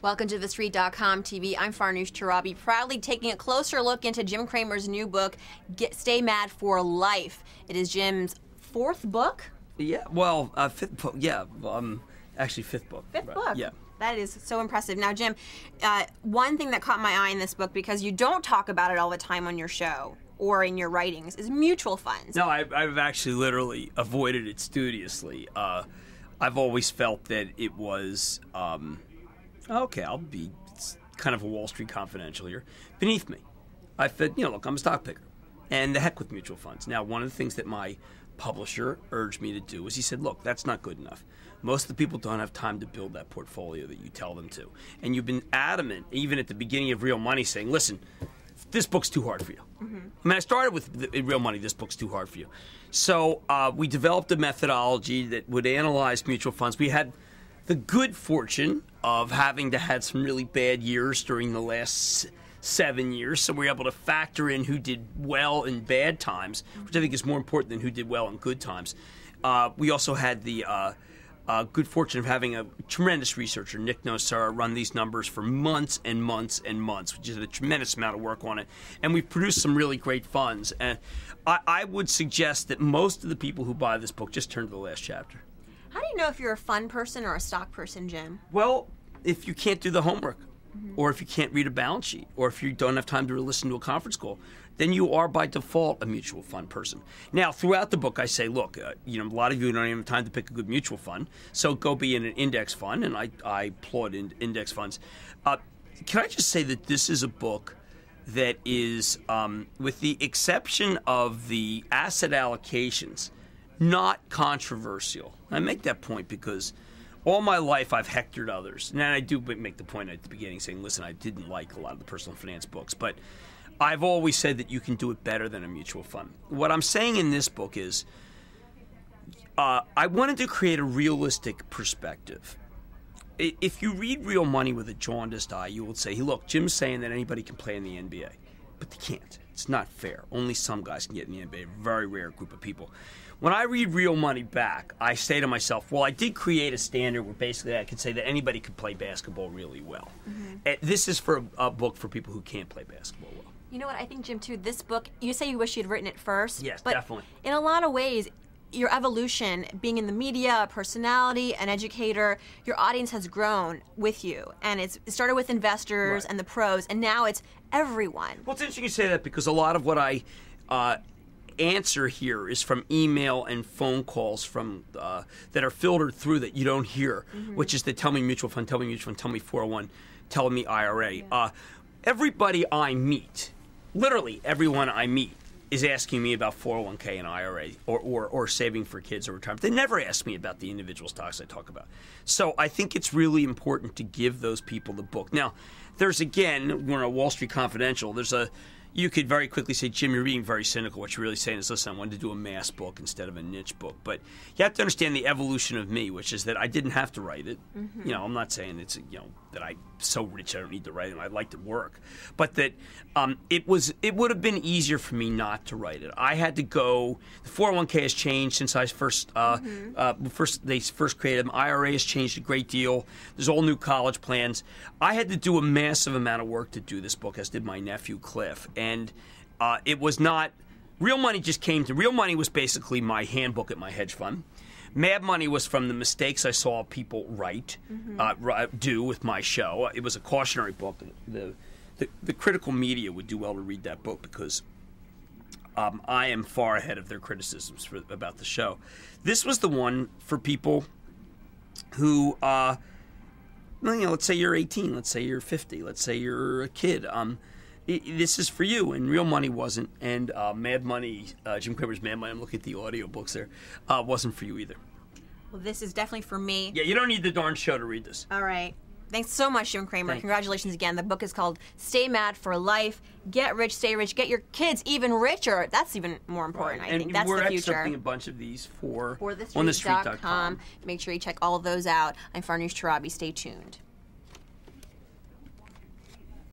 Welcome to TheStreet.com TV. I'm Farnoosh Torabi, proudly taking a closer look into Jim Cramer's new book, Stay Mad for Life. It is Jim's fourth book? Yeah, well, fifth book, yeah. Actually, fifth book. Fifth right. book? Yeah. That is so impressive. Now, Jim, one thing that caught my eye in this book, because you don't talk about it all the time on your show or in your writings, is mutual funds. No, I've actually literally avoided it studiously. I've always felt that it was, okay, I'll be kind of a Wall Street confidential here, beneath me. I said, look, I'm a stock picker, and the heck with mutual funds. Now, one of the things that my publisher urged me to do is he said, look, that's not good enough. Most of the people don't have time to build that portfolio that you tell them to. And you've been adamant, even at the beginning of Real Money, saying, listen, this book's too hard for you. Mm-hmm. I mean, I started with Real Money, this book's too hard for you. So we developed a methodology that would analyze mutual funds. We had the good fortune of having to had some really bad years during the last 7 years, so we were able to factor in who did well in bad times, which I think is more important than who did well in good times. We also had the good fortune of having a tremendous researcher, Nick Nosara, run these numbers for months and months and months, which is a tremendous amount of work on it. And we've produced some really great funds. And I would suggest that most of the people who buy this book just turn to the last chapter. How do you know if you're a fund person or a stock person, Jim? Well, if you can't do the homework, or if you can't read a balance sheet, or if you don't have time to listen to a conference call, then you are by default a mutual fund person. Now, throughout the book, I say, look, a lot of you don't even have time to pick a good mutual fund, so go be in an index fund, and I applaud index funds. Can I just say that this is a book that is, with the exception of the asset allocations, not controversial. I make that point because all my life I've hectored others. And I do make the point at the beginning saying, listen, I didn't like a lot of the personal finance books, but I've always said that you can do it better than a mutual fund. What I'm saying in this book is I wanted to create a realistic perspective. If you read Real Money with a jaundiced eye, you will say, hey, look, Jim's saying that anybody can play in the NBA, but they can't. It's not fair. Only some guys can get in the NBA, a very rare group of people. When I read Real Money back, I say to myself, well, I did create a standard where basically I could say that anybody could play basketball really well. Mm-hmm. This is for a book for people who can't play basketball well. You know what? I think, Jim, too, this book, you say you wish you'd written it first. Yes, but definitely. In a lot of ways, your evolution, being in the media, a personality, an educator, your audience has grown with you. And it started with investors and the pros, and now it's everyone. Well, it's interesting you say that because a lot of what I answer here is from email and phone calls from that are filtered through that you don't hear, which is they tell me mutual fund, tell me mutual fund, tell me 401, tell me IRA. Yeah. Everybody I meet, literally everyone I meet, is asking me about 401k and IRA or saving for kids or retirement. They never ask me about the individual stocks I talk about. So I think it's really important to give those people the book. Now, there's, again, we're a Wall Street Confidential, you could very quickly say, Jim, you're being very cynical. What you're really saying is, listen, I wanted to do a mass book instead of a niche book. But you have to understand the evolution of me, which is that I didn't have to write it. Mm-hmm. I'm not saying it's, that I'm so rich I don't need to write it. I'd like to work. But that it would have been easier for me not to write it. I had to go, the 401k has changed since I first created them. IRA has changed a great deal. There's all new college plans. I had to do a massive amount of work to do this book, as did my nephew Cliff. And it was not, Real Money just came to, Real Money was basically my handbook at my hedge fund. Mad Money was from the mistakes I saw people do with my show. It was a cautionary book. The critical media would do well to read that book because I am far ahead of their criticisms about the show. This was the one for people who, let's say you're 18, let's say you're 50, let's say you're a kid. This is for you, and Real Money wasn't, and Mad Money, Jim Cramer's Mad Money, I'm looking at the audio books there, wasn't for you either. Well, this is definitely for me. Yeah, you don't need the darn show to read this. All right. Thanks so much, Jim Cramer. Congratulations again. The book is called Stay Mad for Life. Get rich, stay rich. Get your kids even richer. That's even more important, I think. That's the future. We're excerpting a bunch of these for TheStreet.com. Make sure you check all of those out. I'm Farnoosh Torabi. Stay tuned.